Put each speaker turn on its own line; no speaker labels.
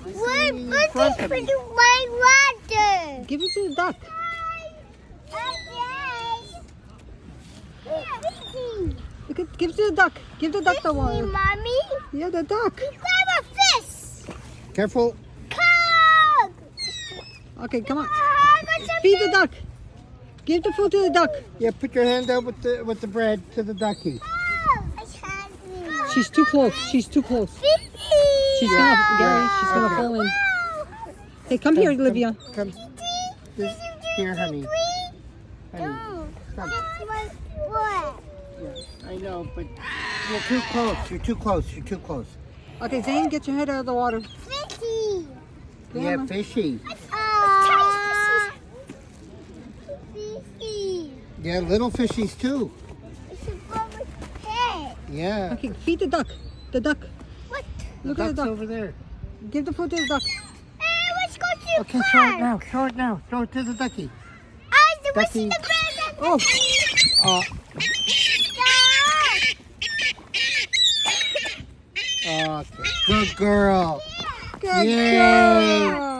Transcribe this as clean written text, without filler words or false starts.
What's for the white water?
Give it to the duck. Give it to the duck. Give the duck the water.
Mommy?
Yeah, the duck.
Grab a fish.
Careful.
Coke.
Okay, come on. Feed the duck. Give the food to the duck.
Yeah, put your hand out with the bread to the ducky.
She's too close. She's too close. She's gonna, Gary. She's gonna fall in. Hey, come here, Olivia.
Come. Here, honey. Honey. Come. Yeah, I know, but you're too close. You're too close. You're too close.
Okay, Zane, get your head out of the water.
Fishy.
Yeah, fishy.
Fishy.
Yeah, little fishies too.
It's a bubble pet.
Yeah.
Okay, feed the duck. The duck.
What?
Look at the
Duck's
duck.
over there.
Give the food to the duck.
Let's go to the
Okay,
park.
show it now. Show it now. Show it to the ducky.
What's
Ducky.
in the bread?
Oh,
Okay. Good girl.
good
Yay.
girl.